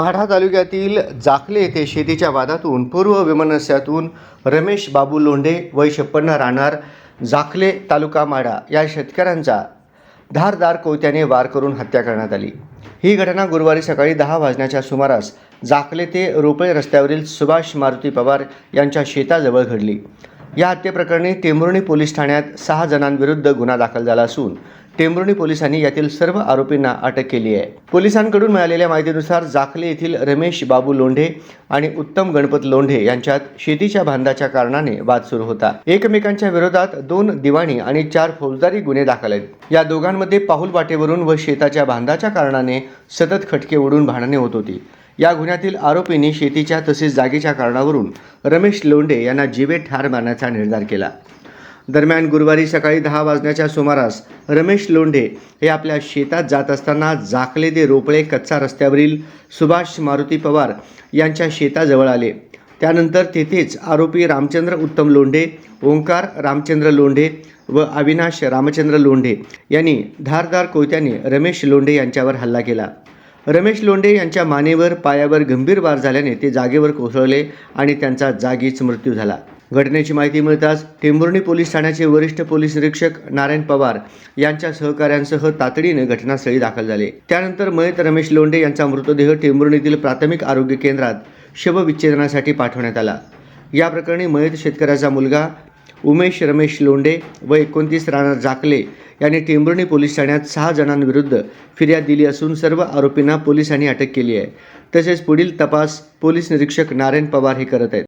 माढा तालुक्यातील जाखले येथे शेतीच्या वादातून पूर्व विमनस्यातून रमेश बाबू लोंढे वय 56 राहणार जाखले तालुका माढा या शेतकऱ्यांचा धारदार कोयत्याने वार करून हत्या करण्यात आली। ही घटना गुरुवारी सकाळी 10 वाजण्याच्या सुमारास जाखले ते रोपळे रस्त्यावरील सुभाष मारुती पवार यांच्या शेताजवळ घडली। या हत्येप्रकरणी टेंभुर्णी पोलीस ठाण्यात 6 जणांविरुद्ध गुन्हा दाखल झाला असून टेंभुर्णी पोलिसांनी यातील सर्व आरोपींना अटक केली आहे। पोलिसांकडून मिळालेल्या माहितीनुसार जाखले येथील रमेश बाबू लोंढे आणि उत्तम गणपत लोंढे यांच्यात शेतीच्या बांधाच्या कारणाने वाद सुरू होता। एकमेकांच्या विरोधात 2 दिवाणी आणि 4 फौजदारी गुन्हे दाखल आहेत। या दोघांमध्ये पाहुल वाटेवरून व शेताच्या बांधाच्या कारणाने सतत खटके उडून भांडणे होत होती। या गुन्ह्यातील आरोपींनी शेतीच्या तसेच जागेच्या कारणावरून रमेश लोंढे यांना जीवे ठार मारण्याचा निर्धार केला। दरम्यान गुरुवारी सकाळी 10 वाजण्याच्या सुमारास रमेश लोंढे हे आपल्या शेतात जात असताना जाखले ते रोपळे कच्चा रस्त्यावरील सुभाष मारुती पवार यांच्या शेताजवळ आले। त्यानंतर तेथेच आरोपी रामचंद्र उत्तम लोंढे, ओंकार रामचंद्र लोंढे व अविनाश रामचंद्र लोंढे यांनी धारदार कोयत्याने रमेश लोंढे यांच्यावर हल्ला केला। रमेश लोंढे यांच्या मानेवर पायावर गंभीर वार झाल्याने ते जागेवर कोसळले आणि त्यांचा जागीच मृत्यू झाला। घटनेची माहिती मिळताच टेंभुर्णी पोलीस ठाण्याचे वरिष्ठ पोलीस निरीक्षक नारायण पवार यांच्या सहकाऱ्यांसह तातडीने घटनास्थळी दाखल झाले। त्यानंतर मयत रमेश लोंढे यांचा मृतदेह टेंभुर्णीतील प्राथमिक आरोग्य केंद्रात शवविच्छेदनासाठी पाठवण्यात आला। या प्रकरणी मयत शेतकऱ्याचा मुलगा उमेश रमेश लोंढे व 29 राहणार जाखले यांनी टेंभुर्णी पोलीस ठाण्यात 6 जणांविरुद्ध फिर्याद दिली असून सर्व आरोपींना पोलिसांनी अटक केली आहे। तसेच पुढील तपास पोलीस निरीक्षक नारायण पवार हे करत आहेत।